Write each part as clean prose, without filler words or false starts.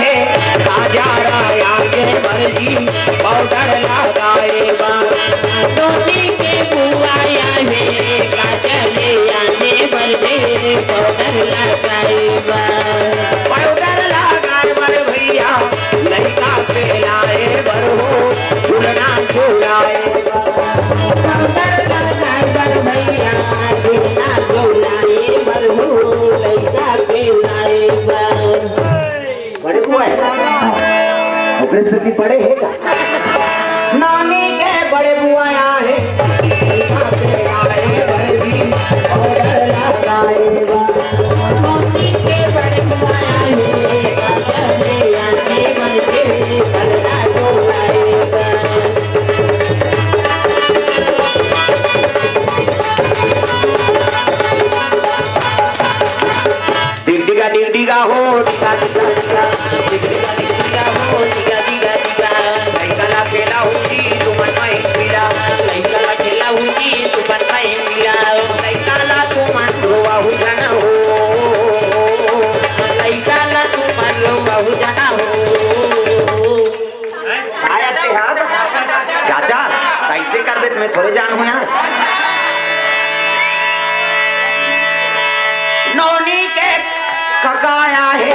है राजा राया के मर्जी पाउडर लगाए बा नोनी के बुआया है काजले आने मर्जी पाउडर लगाए बा पाउडर लगाए बर भैया लड़का पे लाए बर हो झूलना झूलाए पाउडर लगाए बर भैया झूलना झूलाए बर हो लड़का पे लाए बा बड़े बुआ ओकरे से भी बड़े है का नानी के बड़े बुआ है लड़का पे लाए बर भी पाउडर लगाए बा नोनी के बड़े बुआया है काजले आने मर्जी झूलना झूलाए बा डिगा हो डिगा डिगा डिगा दिगा हो दिगा दिगा दिगा लड़का पेला होती तुमन में पीला लइका खेला हुई तू बनवाई मिला लड़का ला तुमन रोवा हो जाना हो लइका ला तू मन लो बहु जाना हो आया ते हाथ चाचा कैसे कर दे मैं थोड़े जान हूं यार नौनी के काका आया है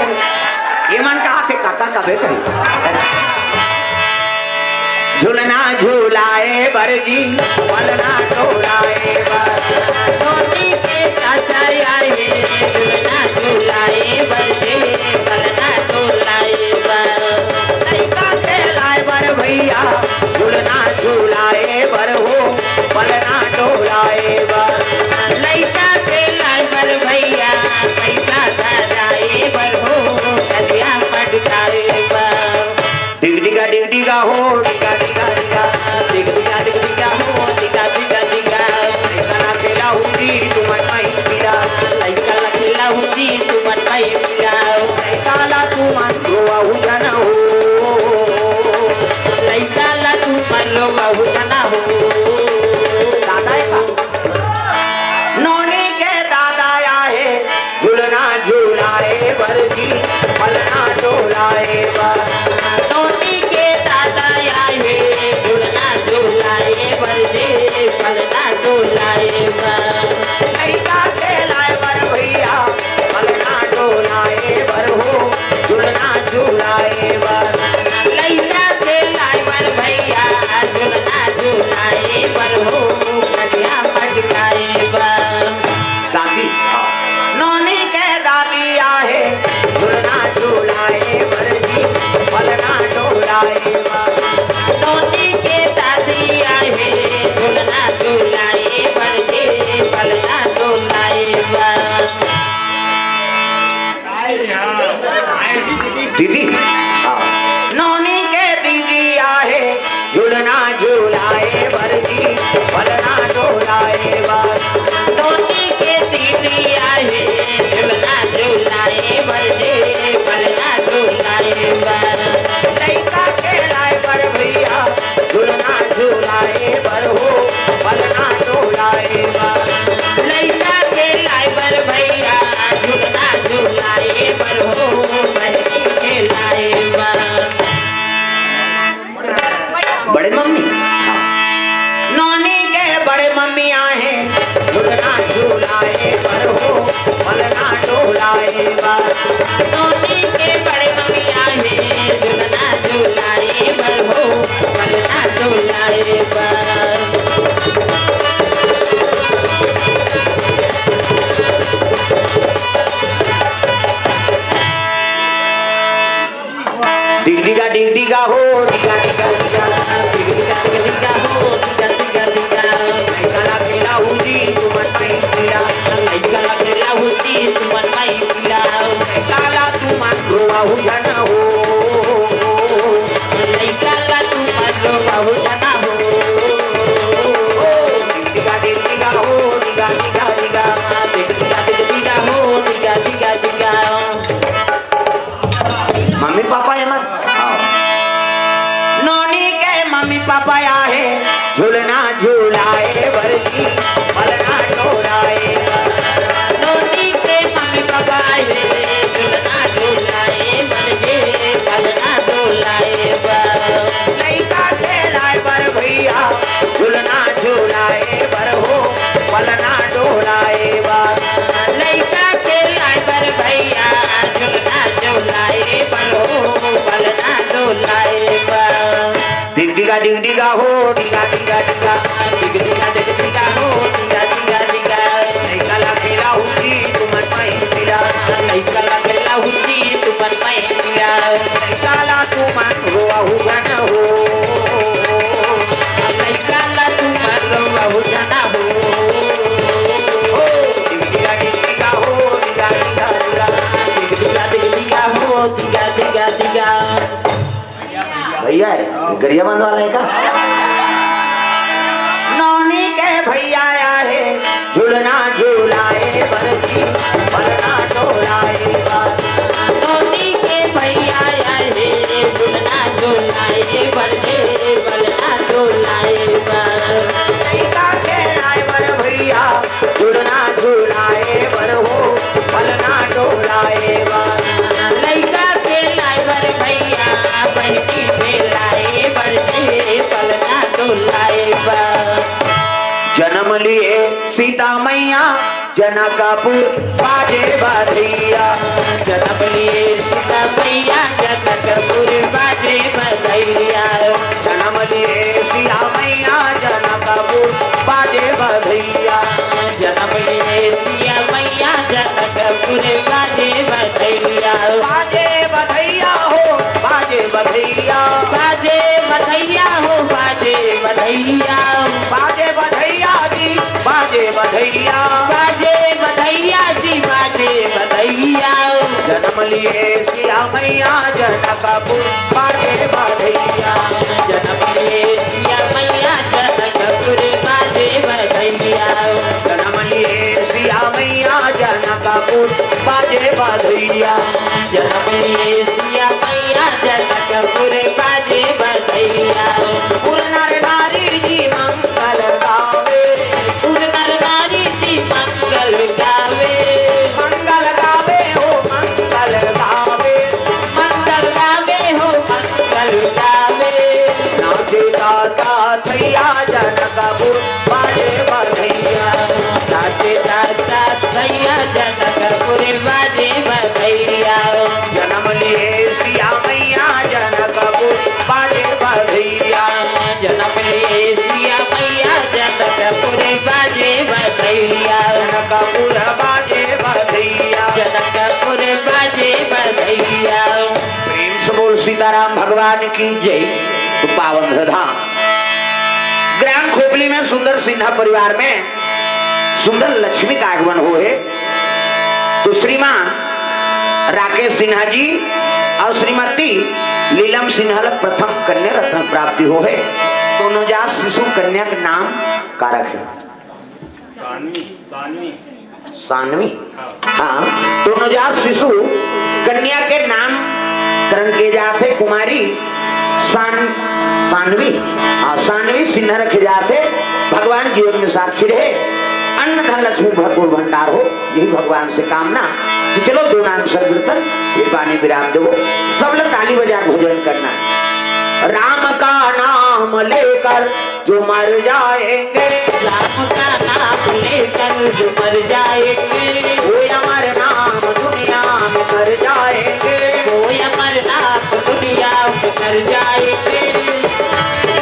ये मन कहा के काका कबे कही झूलना झूलाए बरजी पलना डोलाए बर नोनी के चाचा आए झूलना झूलाए बरजे कलना झूलाए बर लड़का के लाए बर भैया झूलना झूलाए बर हो पलना डोलाए बर लइका के लाई बर भैया पैसा सजाए बर हो कलिया पटकाए बर डिग डिगा हो डिगा डिगा डिगा दिगा दिगा हो दिगा दिगा दिगा लड़का पेला होती तुमन में पीला लइका खेला हुई तू बनवाई मिला लड़का ला तुमन रोवा हो जाना हो लइका ला तू मन लो बहु जाना हो दादा है का नौनी के दादा आए झूलना झूलाए बरजी पलना डोलाए बर नोनी के दादा आए झूलना झूलाए बरजे पलना झूलाए बर लड़का के लाए बर भैया पलना डोलाए बर हो झूलना झूलाए बर लइका के लाई बर भैया झूलना झूलाए बर हो कलिया पटकाए बर दादी नौनी के दादी आहे झूलना झूलाए बरजी पलना डोलाए बर नोनी के दादी आए झूलना झूलाए बरजे पलना झूलाए बर दीदी नौनी के दीदी आहे झूलना झूलाए बरजी पलना डोलाए बर नोनी के दीदी आए झूलना झूलाए बरजे पलना झूलाए बर लड़का के लाए बर भैया झूलना झूलाए बर हो पलना डोलाए बर लइका के लाई बर भैया झूलना झूलाए बर हो बहनी के लाए बर बड़े मम्मी नौनी के बड़े मम्मी आए झूलना झूलाए बर हो पलना डोलाए बर नोनी के बड़े मम्मी आए झूलना झूलाए बर हो पलना झूलाए बर डिग डिगा हो डिगा डिगा डिगा दिगा दिगा हो दिगा दिगा दिगा लड़का पेला होती तुमन में पीला लइका खेला हुई तू बनवाई मिला लड़का ला तुमन रोवा हो जाना हो लइका ला तू मन लो बहु जाना हो डिगा डिगा हो डिगा डिगा डिगा दिगा हो दिगा दिगा दिगा मम्मी पापा है मत नौनी के मम्मी पापा आए झूलना झूलाए बरजी पलना डोलाए नोनी के मम्मी पापा आए झूलना झूलाए बरजे डिग डिगा हो डिगा डिगा डिगा डिग डिगा डिग डिगा हो डिगा डिगा डिगा नहीं कला खेला हुई तुमन में मिला नहीं कला खेला हुई तुमन में मिला नहीं कला तुमन हो गन हो नहीं कला तुमन हो गन हो डिग डिगा हो डिगा डिगा डिगा डिग डिगा हो डिगा डिगा डिगा भैया गरिया बंद वाला है का नौनी के भैया आए झूलना झूलाए बरसी बलना डोलाए नौनी के भैया आए झूलना झूलाए बरसे बलना डोलाए लइका के आए बर भैया झूलना झूलाए बर हो बलना डोलाए लइका के लाइवर भैया बहनी लाए बरसे पलना डोलाए जन्म लिए सीता मैया जनकपुर बाजे बधैया जन्म लिए सीता मैया जनकपुर बाजे बधैया जन्म लिए सीता मैया जनकपुर बाजे बधैया जन्म लिए सिया मैया जनकपुर बाजे बधैया बाजे बधैया हो बाजे बधैया बाजे बधैया हो बाजे बधैया बाजे बधैया जी बाजे बधैया बाजे बधैया जी बाजे बधैया जन्म लिए सिया मैया जनकपुर बाजे बधैया जन्म लिए सिया मैया जनकपुर बाजे बधैया जन्म लिए सिया मैया जनकपुर बाजे बधैया जन्म लिए सिया मैया जनकपुर बाजे बधैया नर नारी जी मंगल गावे नर नारी जी मंगल गावे मंगल गावे हो मंगल गावे मंगल गावे हो मंगल गावे नाचे दाता थैया जनकपुर बाजे बधैया नाचे दाता थैया जनकपुर बाजे बधैया जन्म लिए सिया मैया जनकपुर बाजे बधैया जन्म लिए सिया मैया जनकपुर बाजे बधैया जनकपुर बाजे बधैया जनकपुर बाजे बधैया प्रेम से बोल सीताराम भगवान की जय। तो पावन धाम ग्राम खोपली में सुंदर सिन्हा परिवार में सुंदर लक्ष्मी का आगमन हुए तो श्रीमान राकेश सिन्हा जी और श्रीमती लीलम सिन्हा प्रथम कन्या रत्न प्राप्ति हो है तो नवजात शिशु कन्या के नाम का रखे सानवी हाँ तो नवजात शिशु कन्या के नाम करण किए जाते कुमारी सानवी हाँ सानवी सिन्हा रखे जाते भगवान जीवन में साक्षी रहे अन्न धन लक्ष्मी भरपूर भंडार हो यही भगवान से कामना तो चलो दो नाम संकीर्तन फिर वाणी विराम दो सब लोग ताली बजा भोजन करना राम का नाम लेकर जो मर जाएंगे राम का नाम लेकर जो मर जाएंगे वो अमर नाम दुनिया में कर जाएंगे वो अमर नाम दुनिया में कर जाएंगे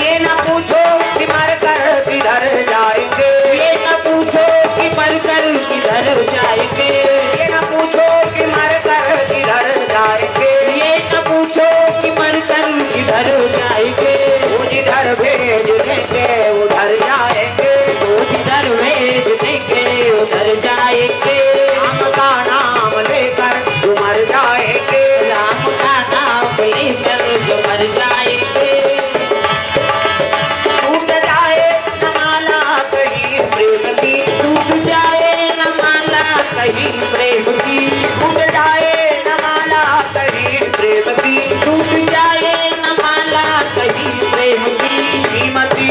ये न पूछो कि मर कर किधर जाएंगे ये न पूछो कि मर कर किधर जाएंगे ये न पूछो कि मर कर किधर जाएंगे ये न पूछो कि मर कर किधर जाएंगे वो जिधर भेज देंगे उधर जाएंगे वो जिधर भेज देंगे उधर जाएंगे राम का नाम लेकर जो मर जाएंगे राम का नाम लेकर जो मर जाएंगे टूट जाए न माला कहीं प्रेम की टूट जाए न माला कहीं प्रेम की टूट जाए न माला कहीं प्रेम की टूट जाए न माला कहीं प्रेम की कीमती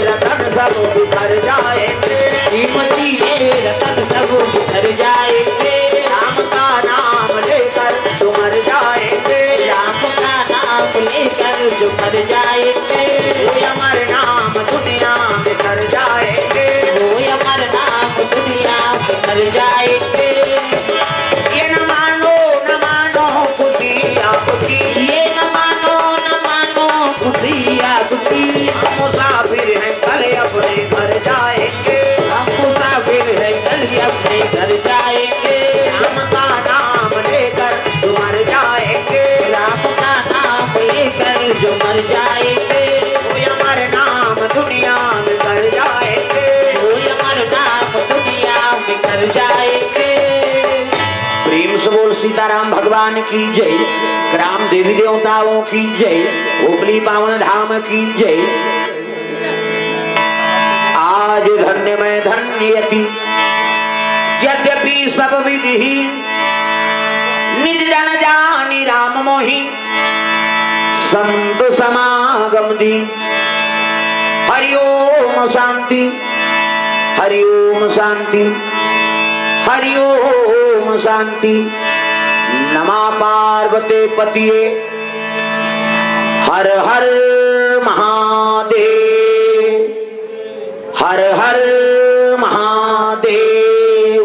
रतन सब बिखर जाएंगे कीमती ये रतन सब बिखर जाएंगे राम का नाम लेकर जो मर जाएंगे राम का नाम लेकर जो मर जाएंगे वो अमर नाम दुनिया में कर जाएंगे वो अमर नाम दुनिया में कर जाएंगे ये न मानो खुशी आपकी ये न मानो खुशी आपकी प्रेम से बोल सीताराम भगवान की जय। ग्राम देवी देवताओं की जय। उपली पावन धाम की जय। आज धन्य में धन्यति यद्यपि सब विधि निज जन जानी राम मोहि संत समागम दी। हरि ओम शांति हरि ओम शांति हरि ओम शांति। नमः पार्वती पतिये हर हर महादेव हर हर महादेव।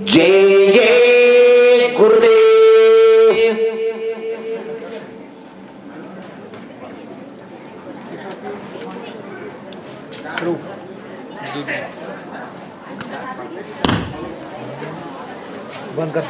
जय जय गुरुदेव। बंद कर